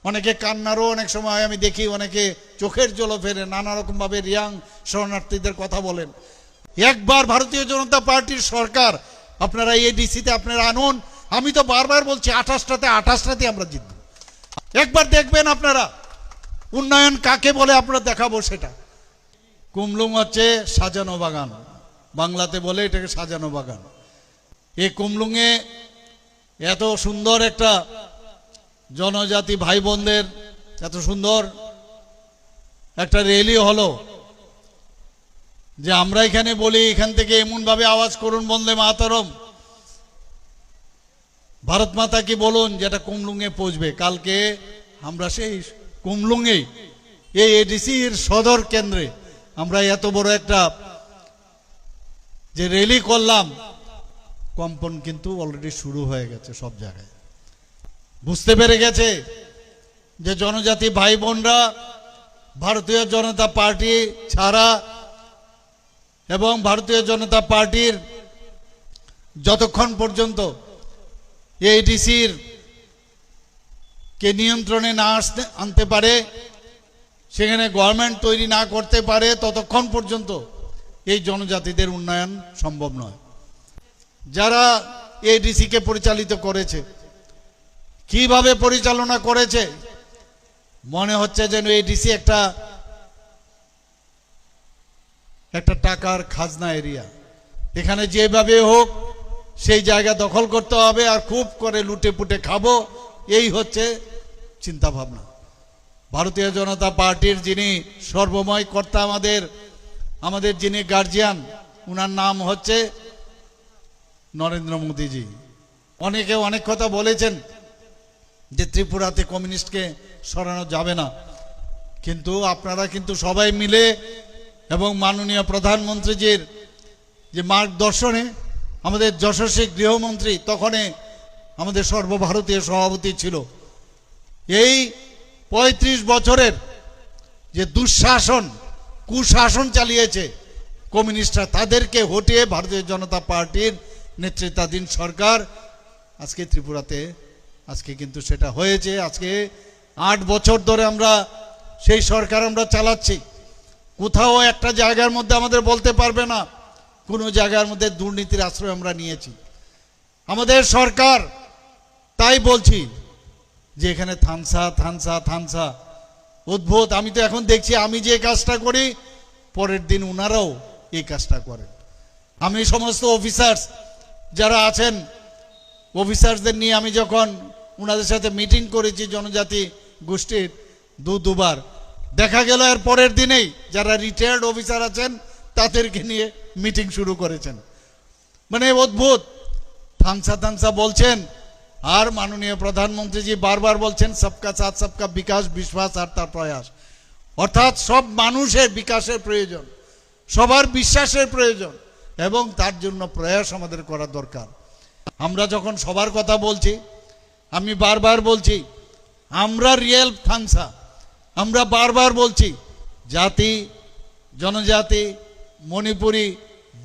অনেকে কান্নারও অনেক সময় আমি দেখি, অনেকে চোখের জলও ফেলে, নানা রকমভাবে রিয়াং শরণার্থীদের কথা বলেন। একবার ভারতীয় জনতা পার্টির সরকার আপনারা এডিসিতে আপনারা আনুন, আমি তো বারবার বলছি 28টাতে আমরা জিতব। একবার দেখবেন আপনারা উন্নয়ন কাকে বলে আপনারা দেখাবো সেটা। কুমলুং হচ্ছে সাজানো বাগান, বাংলাতে বলে এটাকে সাজানো বাগান। এই কুমলুঙে এত সুন্দর একটা জনজাতি ভাই বোনদের এত সুন্দর একটা র্যালি হলো যে আমরা এখানে বলি, এখান থেকে এমন ভাবে আওয়াজ করুন বন্দে মাতরম, ভারত মাতা কি বলুন, যেটা কুমলুঙে পৌঁছবে। কালকে আমরা সেই কুমলুঙে এই এডিসির সদর কেন্দ্রে আমরা এত বড় একটা যে র্যালি করলাম, কম্পন কিন্তু অলরেডি শুরু হয়ে গেছে সব জায়গায়। বুঝতে পেরে গেছে যে জনজাতি ভাই বোনরা ভারতীয় জনতা পার্টি ছাড়া এবং ভারতীয় জনতা পার্টির যতক্ষণ পর্যন্ত এডিসির কে নিয়ন্ত্রণে না আনতে পারে, সেখানে গভর্নমেন্ট তৈরি না করতে পারে, ততক্ষণ পর্যন্ত এই জনজাতিদের উন্নয়ন সম্ভব নয়। যারা এডিসিকে পরিচালিত করেছে, কিভাবে পরিচালনা করেছে, মনে হচ্ছে যেন এডিসি একটা টাকার খাজনা এরিয়া। এখানে যেভাবে হোক সেই জায়গা দখল করতে হবে আর খুব করে লুটে পুটে খাবো, এই হচ্ছে চিন্তা ভাবনা। ভারতীয় জনতা পার্টির যিনি সর্বময় কর্তা, আমাদের যিনি গার্জিয়ান, উনার নাম হচ্ছে নরেন্দ্র মোদীজি। অনেকে অনেক কথা বলেছেন যে ত্রিপুরাতে কমিউনিস্টকে সরানো যাবে না, কিন্তু আপনারা কিন্তু সবাই মিলে এবং মাননীয় প্রধানমন্ত্রীজির যে মার্গদর্শনে আমাদের যশস্বী গৃহমন্ত্রী, তখনই আমাদের সর্বভারতীয় সভাপতি ছিল, এই 35 বছরের যে দুঃশাসন কুশাসন চালিয়েছে কমিউনিস্টরা, তাদেরকে হটিয়ে ভারতীয় জনতা পার্টির নেতৃত্বাধীন সরকার আজকে ত্রিপুরাতে আজকে কিন্তু সেটা হয়েছে। আজকে 8 বছর ধরে আমরা সেই সরকার আমরা চালাচ্ছি। কোথাও একটা জায়গার মধ্যে আমাদের বলতে পারবে না কোনো জায়গার মধ্যে দুর্নীতির আশ্রয় আমরা নিয়েছি। আমাদের সরকার, তাই বলছি যে এখানে থানসা অদ্ভুত। আমি তো এখন দেখছি আমি যে কাজটা করি পরের দিন উনারাও এই কাজটা করেন। আমি সমস্ত অফিসার্স যারা আছেন, অফিসার্সদের নিয়ে আমি যখন উনাদের সাথে মিটিং করেছি জনজাতি গোষ্ঠীর দুবার, দেখা গেল এর পরের দিনেই যারা রিটায়ার্ড অফিসার আছেন তাদেরকে নিয়ে মিটিং শুরু করেছেন। মানে অদ্ভুত থানসা বলছেন, আর মাননীয় প্রধানমন্ত্রীজি বারবার বলছেন সবকা সাথ সবকা বিকাশ, বিশ্বাস আর তার প্রয়াস। অর্থাৎ সব মানুষের বিকাশের প্রয়োজন, সবার বিশ্বাসের প্রয়োজন এবং তার জন্য প্রয়াস আমাদের করা দরকার। আমরা যখন সবার কথা বলছি, আমি বারবার বলছি আমরা রিয়েল থানসা, আমরা বারবার বলছি জাতি, জনজাতি, মণিপুরি,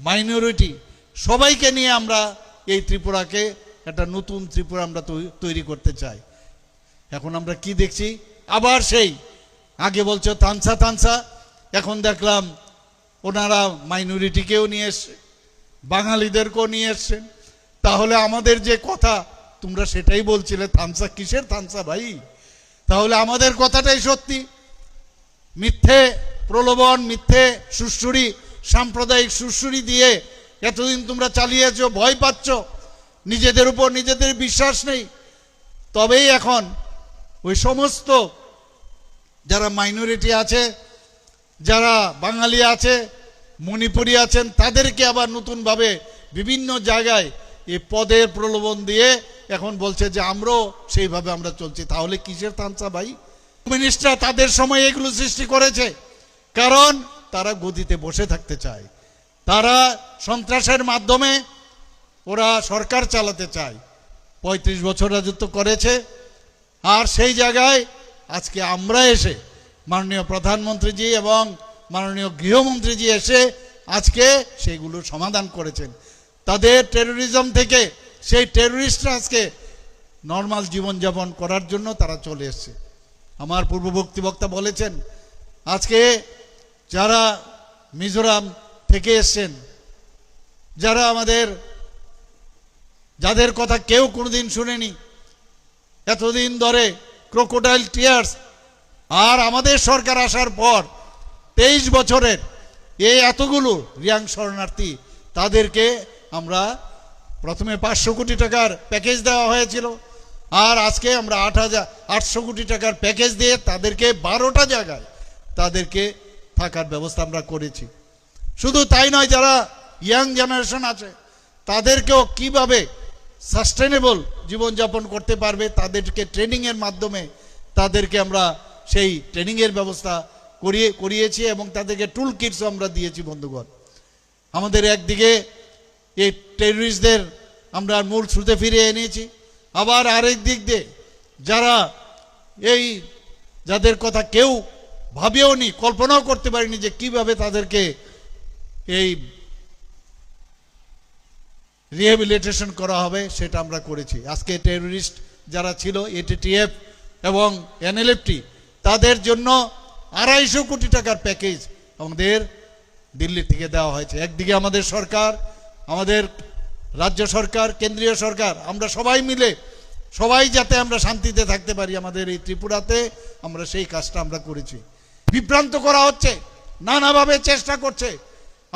মাইনরিটি সবাইকে নিয়ে আমরা এই ত্রিপুরাকে একটা নতুন ত্রিপুরা আমরা তৈরি করতে চাই। এখন আমরা কি দেখছি, আবার সেই আগে বলছো থানসা, এখন দেখলাম ওনারা মাইনরিটিকেও নিয়ে এসছে, বাঙালিদেরকেও নিয়ে এসছেন। তাহলে আমাদের যে কথা তোমরা সেটাই বলছিলে, থানসা কিসের থানসা ভাই? তাহলে আমাদের কথাটাই সত্যি। মিথ্যে প্রলোভন, মিথ্যে সুশ্রুরি, সাম্প্রদায়িক সুশ্রুরি দিয়ে এতদিন তোমরা চালিয়েছো, ভয় পাচ্ছ, নিজেদের উপর নিজেদের বিশ্বাস নেই। তবেই এখন ওই সমস্ত যারা মাইনরিটি আছে, যারা বাঙালি আছে, মণিপুরি আছেন, তাদেরকে আবার নতুনভাবে বিভিন্ন জায়গায় এই পদের প্রলোভন দিয়ে এখন বলছে যে আমরাও সেইভাবে আমরা চলছি। তাহলে কিসের তামসা ভাই? কমিউনিস্টরা তাদের সময় এগুলো সৃষ্টি করেছে, কারণ তারা গদিতে বসে থাকতে চায়, তারা সন্ত্রাসের মাধ্যমে ওরা সরকার চালাতে চায়। 35 বছর রাজত্ব করেছে, আর সেই জায়গায় আজকে আমরা এসে মাননীয় প্রধানমন্ত্রীজি এবং মাননীয় গৃহমন্ত্রীজি এসে আজকে সেইগুলো সমাধান করেছেন। তাদের টেরোরিজম থেকে সেই টেরোরিস্টরা আজকে নর্মাল জীবনযাপন করার জন্য তারা চলে এসছে। আমার পূর্ববর্তী বক্তা বলেছেন, আজকে যারা মিজোরাম থেকে এসছেন, যারা যাদের কথা কেউ কোনোদিন শুনেনি, এতদিন ধরে ক্রোকোডাইল টিয়ার্স, আর আমাদের সরকার আসার পর 23 বছরের এই এতগুলো রিয়াং শরণার্থী, তাদেরকে আমরা প্রথমে 500 কোটি টাকার প্যাকেজ দেওয়া হয়েছিল, আর আজকে আমরা 800 কোটি টাকার প্যাকেজ দিয়ে তাদেরকে 12টা জায়গায় তাদেরকে থাকার ব্যবস্থা আমরা করেছি। শুধু তাই নয়, যারা ইয়াং জেনারেশন আছে তাদেরকেও কিভাবে সাস্টেনেবল জীবনযাপন করতে পারবে, তাদেরকে ট্রেনিংয়ের মাধ্যমে তাদেরকে আমরা সেই ট্রেনিংয়ের ব্যবস্থা করিয়েছি এবং তাদেরকে টুল কিটসও আমরা দিয়েছি। বন্ধুগণ, আমাদের একদিকে এই টেররিস্টদের আমরা মূল স্রোতে ফিরিয়ে এনেছি, আবার আরেক দিক দিয়ে যাদের কথা কেউ ভাবেও নি, কল্পনাও করতে পারিনি যে কিভাবে তাদেরকে এই রিহ্যাবিলিটেশন করা হবে, সেটা আমরা করেছি। আজকে টেররিস্ট যারা ছিল এটিটিএফ এবং এনএলএফটি, তাদের জন্য 250 কোটি টাকার প্যাকেজ আমাদের দিল্লি থেকে দেওয়া হয়েছে। একদিকে আমাদের সরকার, আমাদের রাজ্য সরকার, কেন্দ্রীয় সরকার, আমরা সবাই মিলে সবাই যাতে আমরা শান্তিতে থাকতে পারি আমাদের এই ত্রিপুরাতে, আমরা সেই কাজটা আমরা করেছি। বিভ্রান্ত করা হচ্ছে, নানাভাবে চেষ্টা করছে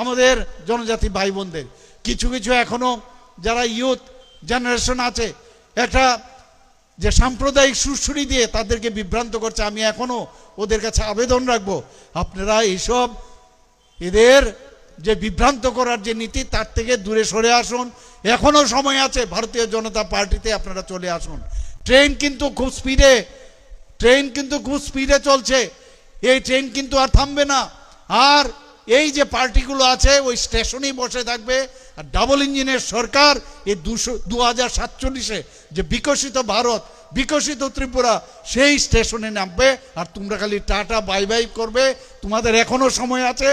আমাদের জনজাতি ভাই বোনদের। কিছু কিছু এখনো যারা ইউথ জেনারেশন আছে, একটা যে সাম্প্রদায়িক সুরসুরি দিয়ে তাদেরকে বিভ্রান্ত করছে। আমি এখনো ওদের কাছে আবেদন রাখবো, আপনারা এইসব এদের যে বিভ্রান্ত করার যে নীতি, তার থেকে দূরে সরে আসুন। এখনো সময় আছে, ভারতীয় জনতা পার্টিতে আপনারা চলে আসুন। ট্রেন কিন্তু খুব স্পিডে চলছে, এই ট্রেন কিন্তু আর থামবে না। আর এই যে পার্টিগুলো আছে ওই স্টেশনেই বসে থাকবে। আর ডাবল ইঞ্জিনের সরকার এই 2047-এ যে বিকশিত ভারত, বিকশিত ত্রিপুরা, সেই স্টেশনে নামবে। আর তোমরা খালি টাটা বাই বাই করবে। তোমাদের এখনো সময় আছে,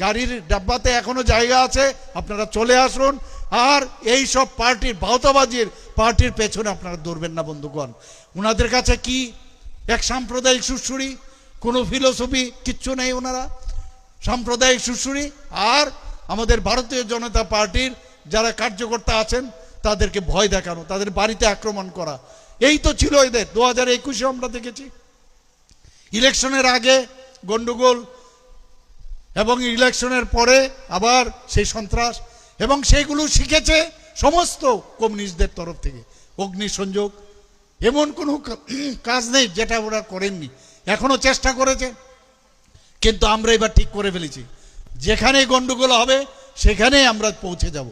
গাড়ির ডাব্বাতে এখনো জায়গা আছে, আপনারা চলে আসুন। আর এই সব পার্টির ভাওতাবাজির পার্টির পেছনে আপনারা দৌড়বেন না। বন্ধুগণ, ওনাদের কাছে কি এক সাম্প্রদায়িক সুরসুরি, কোনো ফিলোসফি কিচ্ছু নেই। ওনারা সাম্প্রদায়িক সুরসুরি, আর আমাদের ভারতীয় জনতা পার্টির যারা কার্যকর্তা আছেন তাদেরকে ভয় দেখানো, তাদের বাড়িতে আক্রমণ করা, এই তো ছিল এদের। 2021-এ আমরা দেখেছি ইলেকশনের আগে গন্ডগোল এবং ইলেকশনের পরে আবার সেই সন্ত্রাস, এবং সেইগুলো শিখেছে সমস্ত কমিউনিস্টদের তরফ থেকে। অগ্নিসংযোগ, এমন কোনো কাজ নেই যেটা ওরা করেননি, এখনো চেষ্টা করেছে। কিন্তু আমরা এবার ঠিক করে ফেলেছি, যেখানে গন্ডগোল হবে সেখানেই আমরা পৌঁছে যাব।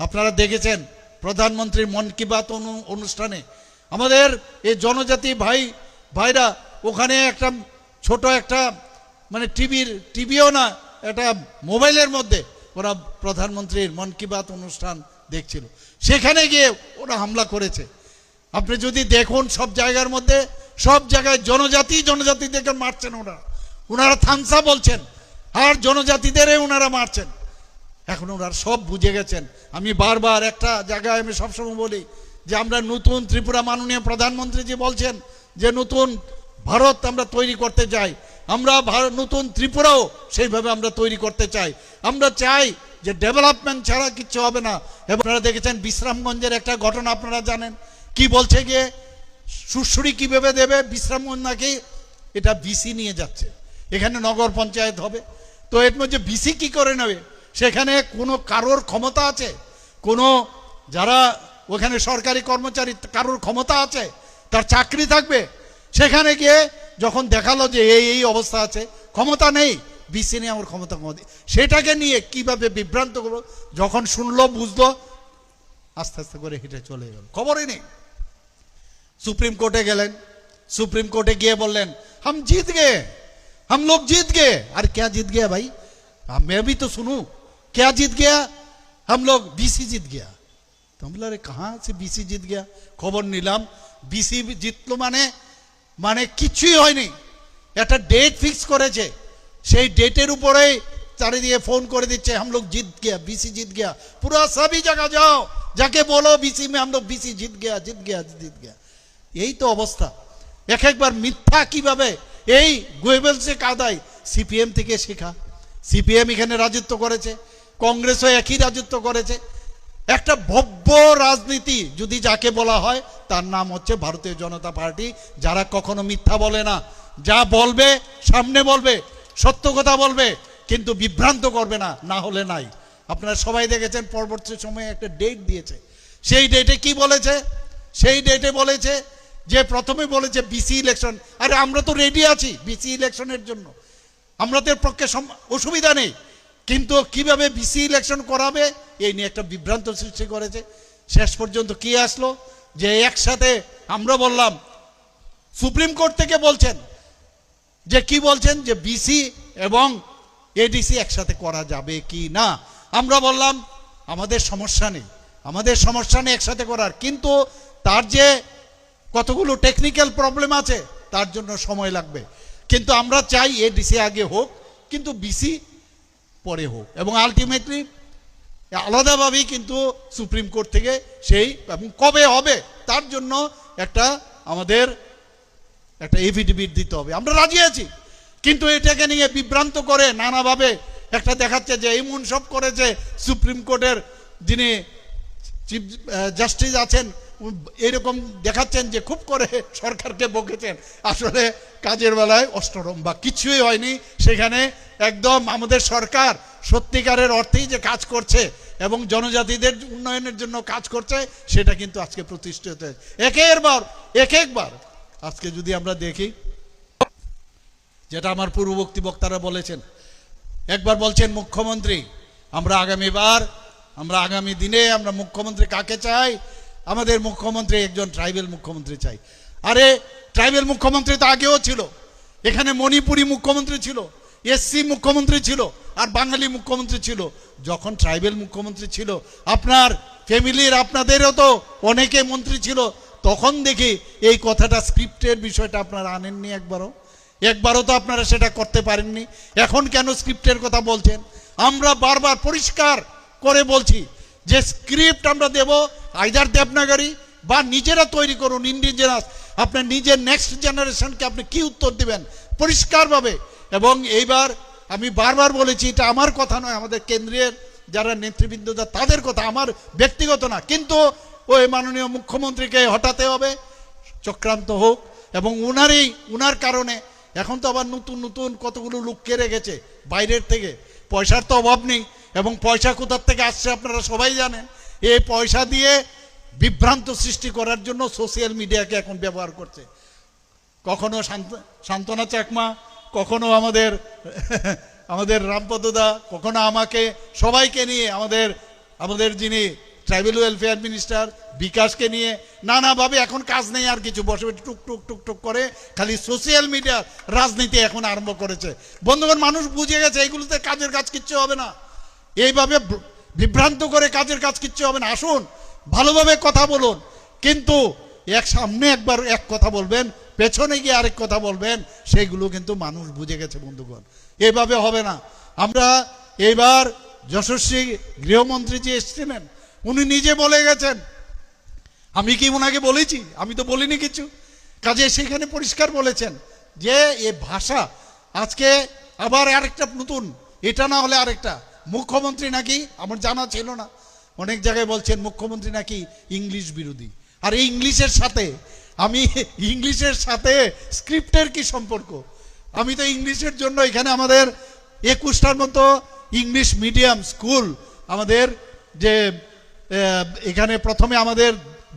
আপনারা দেখেছেন প্রধানমন্ত্রীর মন কি বাত অনুষ্ঠানে আমাদের এই জনজাতি ভাইরা ওখানে একটা ছোট একটা মানে টিভিও না, একটা মোবাইলের মধ্যে ওরা প্রধানমন্ত্রীর মন কি বাত অনুষ্ঠান দেখছিল। সেখানে গিয়ে ওরা হামলা করেছে। আপনি যদি দেখুন সব জায়গার মধ্যে, সব জায়গায় জনজাতিদেরকে মারছেন ওনারা থামসা বলছেন, আর জনজাতিদের ওনারা মারছেন। এখন ওনারা সব বুঝে গেছেন। আমি বারবার একটা জায়গায় আমি সবসময় বলি যে আমরা নতুন ত্রিপুরা, মাননীয় প্রধানমন্ত্রী যে বলছেন যে নতুন ভারত আমরা তৈরি করতে চাই, আমরা নতুন ত্রিপুরাও সেইভাবে আমরা তৈরি করতে চাই। আমরা চাই যে ডেভেলপমেন্ট ছাড়া কিচ্ছু হবে না। আপনারা দেখেছেন বিশ্রামগঞ্জের একটা ঘটনা, আপনারা জানেন কি বলছে গিয়ে সুরসুরি কিভাবে দেবে। বিশ্রামগঞ্জ নাকি এটা বিসি নিয়ে যাচ্ছে, এখানে নগর পঞ্চায়েত হবে। তো এর মধ্যে বিসি কি করে নেবে? সেখানে কোনো কারোর ক্ষমতা আছে? কোনো যারা ওখানে সরকারি কর্মচারী কারোর ক্ষমতা আছে? তার চাকরি থাকবে? সেখানে গিয়ে যখন দেখালো যে এই অবস্থা আছে, ক্ষমতা নেই, বিসি নিয়ে আমার ক্ষমতা, সেটাকে নিয়ে কিভাবে বিভ্রান্ত করবো, যখন শুনলো বুঝলো, আস্তে আস্তে করে হেঁটে চলে গেল, খবরই নেই। সুপ্রিম কোর্টে গেলেন, सुप्रीम कोर्टे गए बोलें हम जीत गए, हम लोग जीत गए। अरे क्या जीत गया भाई, मैं भी तो सुनूं, क्या जीत गया? हम लोग बीसी जीत गया। तो हम बोला कहाँ से बीसी जीत गया? खबर निलाम बीसी জিতলো মানে কিছুই হয়নি, একটা ডেট ফিক্স করেছে, সেই ডেটের উপরেই চারিদিকে ফোন করে দিচ্ছে हम लोग जीत गया, बीसी जीत गया। पूरा सभी जगह जाओ, जाके बोलो बीसी में हम लोग बीसी जीत गया, जीत गया, जीत गया। यही तो अवस्था। একবার মিথ্যা কিভাবে এই গোয়েবেলসে কাদায় সিপিএম থেকে শেখা। সিপিএম এখানে রাজত্ব করেছে, কংগ্রেসও একই রাজত্ব করেছে। একটা ভব্য রাজনীতি যদি যাকে বলা হয় তার নাম হচ্ছে ভারতীয় জনতা পার্টি, যারা কখনো মিথ্যা বলে না, যা বলবে সামনে বলবে, সত্য কথা বলবে, কিন্তু বিভ্রান্ত করবে না, না হলে নাই। আপনারা সবাই দেখেছেন পরবর্তী সময়ে একটা ডেট দিয়েছে, সেই ডেটে কি বলেছে? সেই ডেটে বলেছে যে প্রথমে বলেছে বিসি ইলেকশন। আরে আমরা তো রেডি আছি বিসি ইলেকশনের জন্য, আমাদের পক্ষে অসুবিধা নেই, কিন্তু কিভাবে বিসি ইলেকশন করাবে এই নিয়ে একটা বিভ্রান্ত সৃষ্টি করেছে। শেষ পর্যন্ত কি আসলো যে একসাথে আমরা বললাম, সুপ্রিম কোর্ট থেকে বলছেন যে কি বলছেন যে বিসি এবং এডিসি একসাথে করা যাবে কি না। আমরা বললাম আমাদের সমস্যা নেই, আমাদের সমস্যা নেই একসাথে করার, কিন্তু তার যে কতগুলো টেকনিক্যাল প্রবলেম আছে তার জন্য সময় লাগবে। কিন্তু আমরা চাই এডিসি আগে হোক, কিন্তু বিসি পরে হোক, এবং আলটিমেটলি আলাদাভাবেই কিন্তু সুপ্রিম কোর্ট থেকে সেই এবং কবে হবে তার জন্য আমাদের একটা এফিডেভিট দিতে হবে। আমরা রাজি আছি, কিন্তু এটাকে নিয়ে বিভ্রান্ত করে নানাভাবে একটা দেখাচ্ছে যে এমন সব করেছে সুপ্রিম কোর্টের যিনি চিফ জাস্টিস আছেন এরকম দেখাচ্ছেন যে খুব করে সরকারকে বকেছেন, আসলে কাজের বেলায় অষ্টরম বা কিছুই হয়নি। সেখানে একদম আমাদের সরকার সত্যিকারের অর্থেই যে কাজ করছে এবং জনজাতিদের উন্নয়নের জন্য কাজ করছে সেটা কিন্তু আজকে প্রতিষ্ঠিত হয়েছে একবার। আজকে যদি আমরা দেখি, যেটা আমার পূর্ববর্তী বক্তারা বলেছেন, একবার বলছেন মুখ্যমন্ত্রী আমরা আগামী দিনে আমরা মুখ্যমন্ত্রী কাকে চাই? আমাদের মুখ্যমন্ত্রী একজন ট্রাইবেল মুখ্যমন্ত্রী চাই। আরে ট্রাইবেল মুখ্যমন্ত্রী তো আগেও ছিল, এখানে মণিপুরি মুখ্যমন্ত্রী ছিল, এসসি মুখ্যমন্ত্রী ছিল, আর বাঙালি মুখ্যমন্ত্রী ছিল। যখন ট্রাইবেল মুখ্যমন্ত্রী ছিল আপনার ফ্যামিলির আপনাদেরও তো অনেকে মন্ত্রী ছিল, তখন দেখি এই কথাটা স্ক্রিপ্টের বিষয়টা আপনারা আনেননি একবারও তো আপনারা সেটা করতে পারেননি। এখন কেন স্ক্রিপ্টের কথা বলছেন? আমরা বারবার পরিষ্কার করে বলছি যে স্ক্রিপ্ট আমরা দেব আইদার দেবনাগরী বা নিজেরা তৈরি করুন ইন্ডিজিনাস। আপনার নিজের নেক্সট জেনারেশনকে আপনি কি উত্তর দিবেন পরিষ্কারভাবে। এবং এইবার আমি বারবার বলেছি, এটা আমার কথা নয়, আমাদের কেন্দ্রের যারা নেতৃবৃন্দ তাদের কথা, আমার ব্যক্তিগত না, কিন্তু ওই মাননীয় মুখ্যমন্ত্রীকে হটাতে হবে, চক্রান্ত হোক। এবং উনার কারণে এখন তো আবার নতুন কতগুলো লোক কেড়ে গেছে বাইরের থেকে, পয়সার তো অভাব নেই, এবং পয়সা কোথার থেকে আসছে আপনারা সবাই জানেন। এই পয়সা দিয়ে বিভ্রান্ত সৃষ্টি করার জন্য সোশ্যাল মিডিয়াকে এখন ব্যবহার করছে। কখনো সান্ত্বনা চাকমা, কখনো আমাদের রামপদদা, কখনো আমাকে, সবাইকে নিয়ে আমাদের যিনি ট্রাইবেল ওয়েলফেয়ার মিনিস্টার বিকাশকে নিয়ে নানাভাবে এখন কাজ নেই আর কিছু, বসে টুক করে খালি সোশ্যাল মিডিয়ার রাজনীতি এখন আরম্ভ করেছে। বন্ধুগণ, মানুষ বুঝে গেছে এইগুলোতে কাজের কাজ কিচ্ছু হবে না, এইভাবে বিভ্রান্ত করে কাজের কাজ কিচ্ছু হবে না। আসুন ভালোভাবে কথা বলুন, কিন্তু সামনে একবার এক কথা বলবেন, পেছনে গিয়ে আরেক কথা বলবেন, সেইগুলো কিন্তু মানুষ বুঝে গেছে। বন্ধুগণ, এইভাবে হবে না। আমরা এইবার যশস্বী গৃহমন্ত্রী যে এসেছিলেন উনি নিজে বলে গেছেন, আমি কি ওনাকে বলেছি? আমি তো বলিনি কিছু। কাজে সেখানে পরিষ্কার বলেছেন যে এ ভাষা আজকে আবার আরেকটা নতুন, এটা না হলে আরেকটা মুখ্যমন্ত্রী নাকি, আমার জানা ছিল না, অনেক জায়গায় বলছেন মুখ্যমন্ত্রী নাকি ইংলিশ বিরোধী। আর এই ইংলিশের সাথে স্ক্রিপ্টের কি সম্পর্ক? আমি তো ইংলিশের জন্য এখানে আমাদের 21টার মতো ইংলিশ মিডিয়াম স্কুল আমাদের যে এখানে প্রথমে আমাদের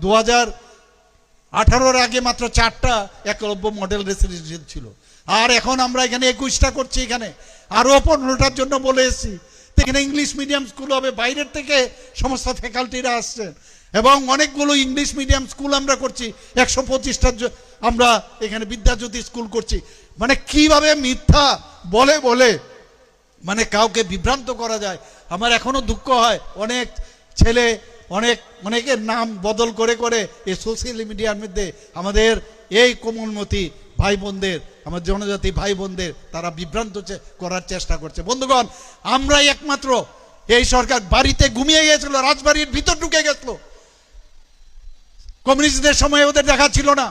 2018-র আগে মাত্র 4টা একলব্য মডেল রেসিডেন্সিয়াল ছিল, আর এখন আমরা এখানে 21টা করছি, এখানে আরও 15টার জন্য বলে এসেছি। এখানে ইংলিশ মিডিয়াম স্কুল হবে, বাইরের থেকে সমস্ত ফ্যাকাল্টিরা আসছেন, এবং অনেকগুলো ইংলিশ মিডিয়াম স্কুল আমরা করছি, 125টা আমরা এখানে বিদ্যাজ্যোতি স্কুল করছি। মানে কিভাবে মিথ্যা বলে মানে কাউকে বিভ্রান্ত করা যায়। আমার এখনো দুঃখ হয়, অনেক ছেলে অনেকের নাম বদল করে এই সোশ্যাল মিডিয়ার মধ্যে আমাদের এই কোমলমতি ভাই বোনদের, আমার জনজাতি ভাই বোনদের তারা বিভ্রান্ত করার চেষ্টা করছে। বন্ধুগণ, আমরাই একমাত্র, এই সরকার বাড়িতে ঘুমিয়ে গেছিল, রাজবাড়ির ভিতর ঢুকে গেছিল, কমিউনিস্টদের সময় ওদের দেখা ছিল না।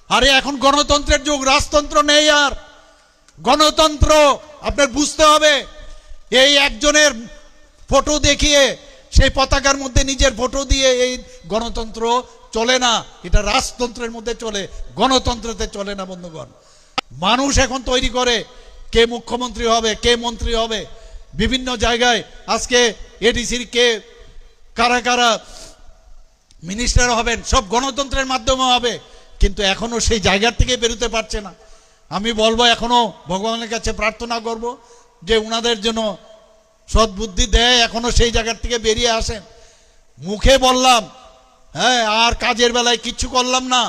আরে এখন গণতন্ত্রের যুগ, রাজতন্ত্র নেই আর। গণতন্ত্র আপনার বুঝতে হবে, এই একজনের ফটো দেখিয়ে সেই পতাকার মধ্যে নিজের ফটো দিয়ে এই গণতন্ত্র চলে না, এটা রাজতন্ত্রের মধ্যে চলে, গণতন্ত্রতে চলে না বন্ধুগণ। মানুষ এখন তৈরি করে কে মুখ্যমন্ত্রী হবে, কে মন্ত্রী হবে, বিভিন্ন জায়গায় আজকে এডিসির কে কারা কারা মিনিস্টার হবেন, সব গণতন্ত্রের মাধ্যমে হবে, কিন্তু এখনো সেই জায়গার থেকে বেরোতে পারছে না। আমি বলবো এখনো ভগবানের কাছে প্রার্থনা করব যে উনাদের জন্য সদ্বুদ্ধি দেয়, এখনো সেই জায়গার থেকে বেরিয়ে আসেন। মুখে বললাম হ্যাঁ, আর কাজের বেলায় কিচ্ছু করলাম না,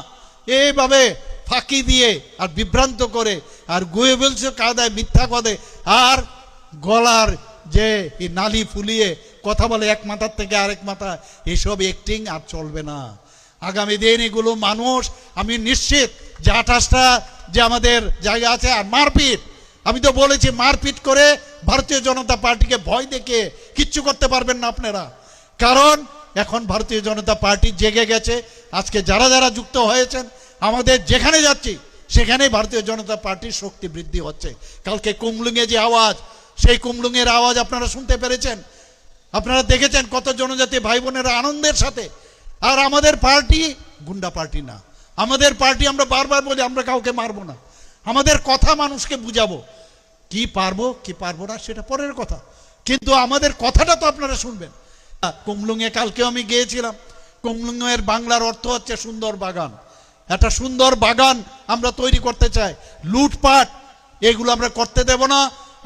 এইভাবে ফাঁকি দিয়ে আর বিভ্রান্ত করে আর গুয়ে বলছে কাদায় মিথ্যা কদে আর গলার যে নালি ফুলিয়ে কথা বলে এক মাথার থেকে আরেক মাথা, এসব অ্যাক্টিং আর চলবে না। আগামী দিন এগুলো মানুষ, আমি নিশ্চিত যে 28টা যে আমাদের জায়গা আছে, আর মারপিট, আমি তো বলেছি মারপিট করে ভারতীয় জনতা পার্টিকে ভয় দেখে কিচ্ছু করতে পারবেন না আপনারা, কারণ এখন ভারতীয় জনতা পার্টি জেগে গেছে। আজকে যারা যারা যুক্ত হয়েছেন, আমাদের যেখানে যাচ্ছি সেখানেই ভারতীয় জনতা পার্টির শক্তি বৃদ্ধি হচ্ছে। কালকে কুমলুঙে যে আওয়াজ, সেই কুমলুঙের আওয়াজ আপনারা শুনতে পেরেছেন, আপনারা দেখেছেন কত জনজাতি ভাই বোনেরা আনন্দের সাথে। আর আমাদের পার্টি গুন্ডা পার্টি না, আমাদের পার্টি, আমরা বারবার বলি আমরা কাউকে মারবো না, আমাদের কথা মানুষকে বুঝাবো, কি পারবো কি পারবো না সেটা পরের কথা, কিন্তু আমাদের কথাটা তো আপনারা শুনবেন। কুমলুঙে কালকেও আমি গিয়েছিলাম। কুমলুঙের বাংলার অর্থ হচ্ছে সুন্দর বাগান। একটা সুন্দর বাগান আমরা তৈরি করতে চাই, লুটপাট এগুলো আমরা করতে দেব না।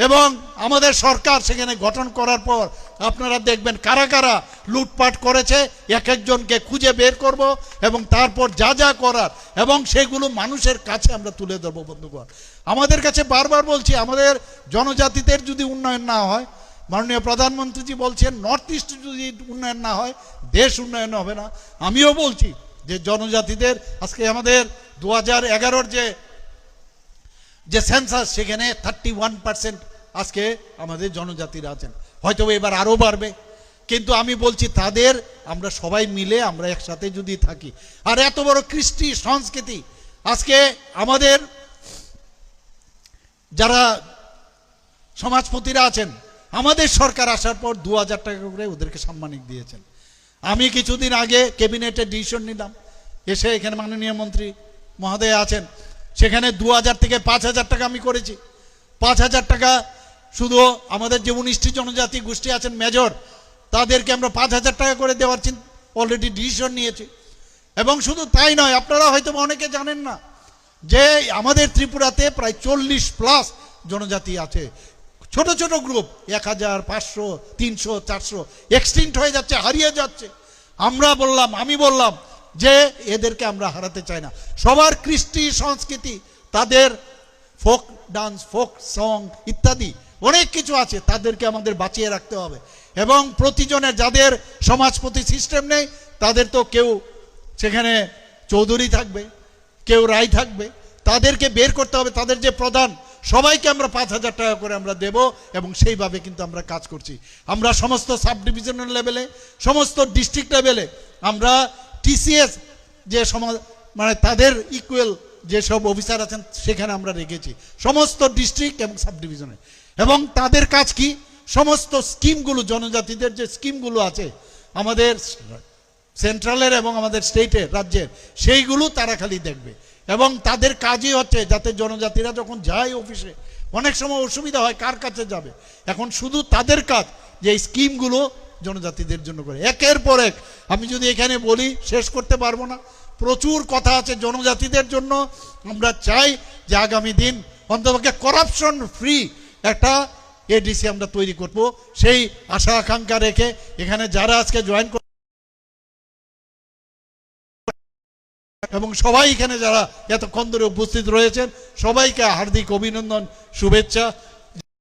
এবং আমাদের সরকার সেখানে গঠন করার পর আপনারা দেখবেন কারা কারা লুটপাট করেছে, এক একজনকে খুঁজে বের করব এবং তারপর যা যা করার এবং সেগুলো মানুষের কাছে আমরা তুলে ধরবো। বন্ধুগণ, আমাদের কাছে বারবার বলছি, আমাদের জনজাতিদের যদি উন্নয়ন না হয়, মাননীয় প্রধানমন্ত্রীজি বলছেন নর্থ ইস্ট যদি উন্নয়ন না হয় দেশ উন্নয়ন হবে না। আমিও বলছি যে জনজাতিদের আজকে আমাদের 2011-র যে সেন্সাস, সেখানে 31% আজকে আমাদের জনজাতিরা আছেন, হয়তো এবার আরো বাড়বে, কিন্তু আমি বলছি তাদের আমরা সবাই মিলে আমরা একসাথে যদি থাকি, আর এত বড় কৃষ্টি সংস্কৃতি আজকে আমাদের যারা সমাজপতিরা আছেন, আমাদের সরকার আসার পর 2000 টাকা করে ওদেরকে সাম্মানিক দিয়েছেন। আমি কিছুদিন আগে ক্যাবিনেটে ডিসিশন নিলাম, এসে এখানে মাননীয় মন্ত্রী মহোদয় আছেন, সেখানে 2000 থেকে 5000 টাকা আমি করেছি। 5000 টাকা শুধু আমাদের যে 19টি জনজাতি গোষ্ঠী আছেন মেজর, তাদেরকে আমরা 5000 টাকা করে দেওয়ার অলরেডি ডিসিশন নিয়েছি। এবং শুধু তাই নয়, আপনারা হয়তো অনেকে জানেন না যে আমাদের ত্রিপুরাতে প্রায় 40+ জনজাতি আছে, ছোট ছোট গ্রুপ, 1000, 500, 300, 400 এক্সটিংক্ট হয়ে যাচ্ছে, হারিয়ে যাচ্ছে। আমি বললাম যে এদেরকে আমরা হারাতে চাই না। সবার কৃষ্টি সংস্কৃতি, তাদের ফোক ডান্স, ফোক সং ইত্যাদি অনেক কিছু আছে, তাদেরকে আমাদের বাঁচিয়ে রাখতে হবে। এবং প্রতিজনের যাদের সমাজপতি সিস্টেম নেই, তাদের তো কেউ সেখানে চৌধুরী থাকবে, কেউ রায় থাকবে, তাদেরকে বের করতে হবে। তাদের যে প্রধান, সবাইকে আমরা 5000 টাকা করে আমরা দেব এবং সেইভাবে কিন্তু আমরা কাজ করছি। আমরা সমস্ত সাব ডিভিশনাল লেভেলে, সমস্ত ডিস্ট্রিক্ট লেভেলে আমরা টিসিএস যে মানে তাদের ইকুয়াল যেসব অফিসার আছেন সেখানে আমরা রেখেছি সমস্ত ডিস্ট্রিক্ট এবং সাব ডিভিশনে। এবং তাদের কাজ কি, সমস্ত স্কিমগুলো, জনজাতিদের যে স্কিমগুলো আছে আমাদের সেন্ট্রালের এবং আমাদের স্টেটের, রাজ্যের, সেইগুলো তারা খালি দেখবে। এবং তাদের কাজই হচ্ছে যাতে জনজাতিরা যখন যায় অফিসে, অনেক সময় অসুবিধা হয় কার কাছে যাবে, এখন শুধু তাদের কাজ যে স্কিমগুলো জনজাতিদের জন্য করে। একের পর এক আমি যদি এখানে বলি শেষ করতে পারবো না, প্রচুর কথা আছে জনজাতিদের জন্য। আমরা চাই যে আগামী দিন অন্ততপক্ষে করাপশন ফ্রি একটা এডিসি আমরা তৈরি করব, সেই আশা আকাঙ্ক্ষা রেখে এখানে যারা আজকে জয়েন এবং সবাই এখানে যারা এতক্ষণ ধরে উপস্থিত রয়েছেন সবাইকে হার্দিক অভিনন্দন, শুভেচ্ছা।